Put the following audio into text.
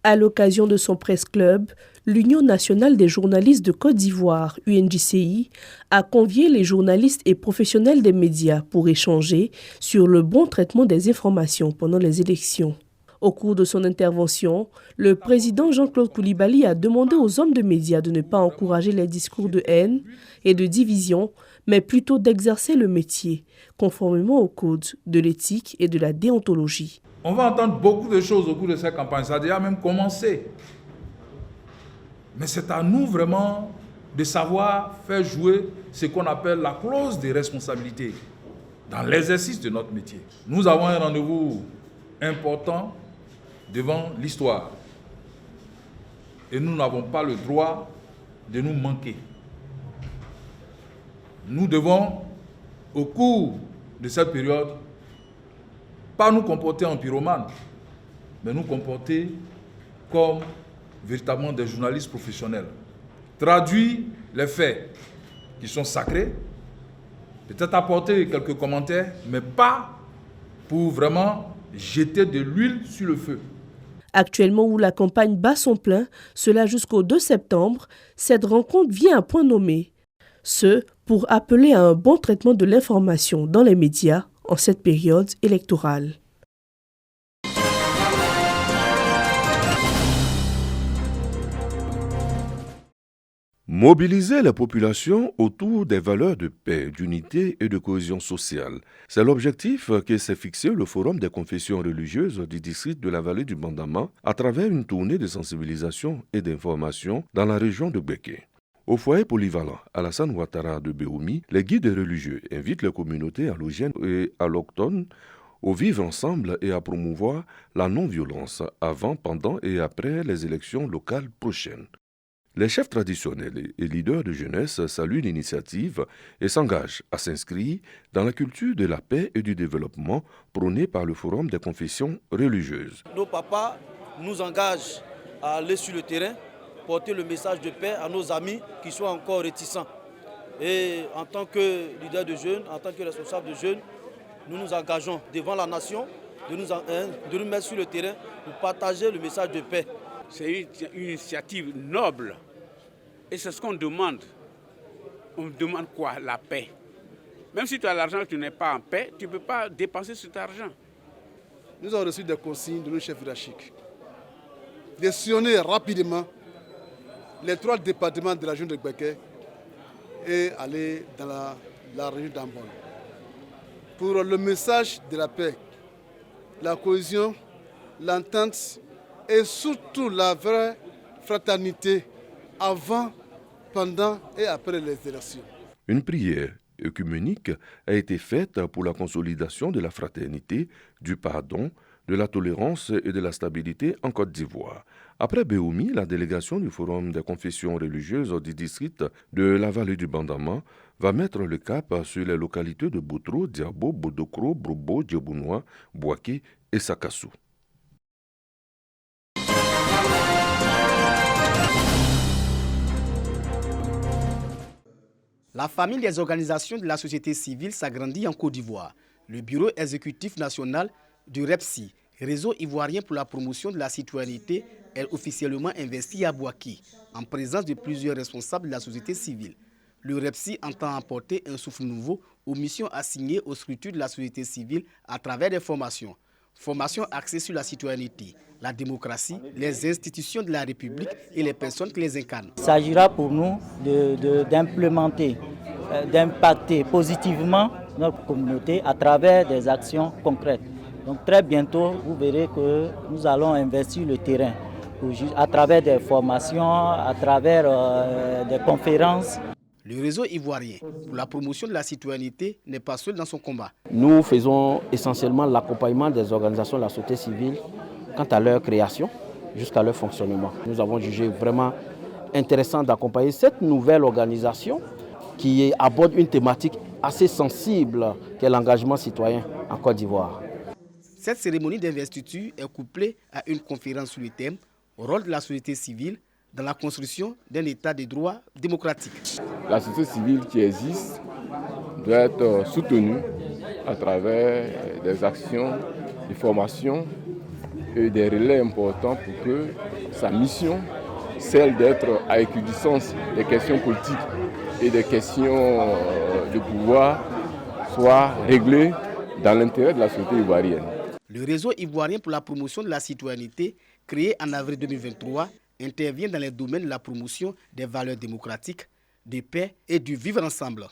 À l'occasion de son presse-club, l'Union nationale des journalistes de Côte d'Ivoire, UNJCI, a convié les journalistes et professionnels des médias pour échanger sur le bon traitement des informations pendant les élections. Au cours de son intervention, le président Jean-Claude Coulibaly a demandé aux hommes de médias de ne pas encourager les discours de haine et de division, mais plutôt d'exercer le métier, conformément au code de l'éthique et de la déontologie. On va entendre beaucoup de choses au cours de cette campagne, ça a déjà même commencé. Mais c'est à nous vraiment de savoir faire jouer ce qu'on appelle la clause de responsabilité dans l'exercice de notre métier. Nous avons un rendez-vous important devant l'histoire. Et nous n'avons pas le droit de nous manquer. Nous devons, au cours de cette période, pas nous comporter en pyromane, mais nous comporter comme véritablement des journalistes professionnels. Traduire les faits qui sont sacrés, peut-être apporter quelques commentaires, mais pas pour vraiment jeter de l'huile sur le feu. Actuellement où la campagne bat son plein, cela jusqu'au 2 septembre, cette rencontre vient à point nommé. Ce, pour appeler à un bon traitement de l'information dans les médias en cette période électorale. Mobiliser la population autour des valeurs de paix, d'unité et de cohésion sociale. C'est l'objectif que s'est fixé le Forum des confessions religieuses du district de la vallée du Bandama à travers une tournée de sensibilisation et d'information dans la région de Béké. Au foyer polyvalent Alassane Ouattara de Béoumi, les guides religieux invitent les communautés allogènes et allochtones au vivre ensemble et à promouvoir la non-violence avant, pendant et après les élections locales prochaines. Les chefs traditionnels et leaders de jeunesse saluent l'initiative et s'engagent à s'inscrire dans la culture de la paix et du développement prônée par le Forum des confessions religieuses. Nos papas nous engagent à aller sur le terrain, porter le message de paix à nos amis qui sont encore réticents. Et en tant que leader de jeunes, en tant que responsable de jeunes, nous nous engageons devant la nation de nous mettre sur le terrain pour partager le message de paix. C'est une initiative noble et c'est ce qu'on demande. On demande quoi? La paix. Même si tu as l'argent et tu n'es pas en paix, tu ne peux pas dépenser cet argent. Nous avons reçu des consignes de nos chefs hiérarchiques de sillonner rapidement les 3 départements de la région de Béké et aller dans la région d'Ambon. Pour le message de la paix, la cohésion, l'entente et surtout la vraie fraternité avant, pendant et après les élections. Une prière œcuménique a été faite pour la consolidation de la fraternité, du pardon, de la tolérance et de la stabilité en Côte d'Ivoire. Après Béoumi, la délégation du Forum des confessions religieuses du district de la vallée du Bandama va mettre le cap sur les localités de Boutro, Diabo, Bodokro, Brobo, Djebounois, Bouaké et Sakassou. La famille des organisations de la société civile s'agrandit en Côte d'Ivoire. Le bureau exécutif national du REPSI, Réseau ivoirien pour la promotion de la citoyenneté, est officiellement investi à Bouaké, en présence de plusieurs responsables de la société civile. Le REPSI entend apporter un souffle nouveau aux missions assignées aux structures de la société civile à travers des formations. Formations axées sur la citoyenneté, la démocratie, les institutions de la République et les personnes qui les incarnent. Il s'agira pour nous d'implémenter, d'impacter positivement notre communauté à travers des actions concrètes. Donc très bientôt, vous verrez que nous allons investir le terrain à travers des formations, à travers des conférences. Le réseau ivoirien pour la promotion de la citoyenneté n'est pas seul dans son combat. Nous faisons essentiellement l'accompagnement des organisations de la société civile quant à leur création jusqu'à leur fonctionnement. Nous avons jugé vraiment intéressant d'accompagner cette nouvelle organisation qui aborde une thématique assez sensible qu'est l'engagement citoyen en Côte d'Ivoire. Cette cérémonie d'investiture est couplée à une conférence sur le thème « Rôle de la société civile dans la construction d'un état de droit démocratique ». La société civile qui existe doit être soutenue à travers des actions, des formations et des relais importants pour que sa mission, celle d'être à équidistance des questions politiques et des questions de pouvoir, soit réglées dans l'intérêt de la société ivoirienne. Le réseau ivoirien pour la promotion de la citoyenneté, créé en avril 2023, intervient dans les domaines de la promotion des valeurs démocratiques, de paix et du vivre ensemble.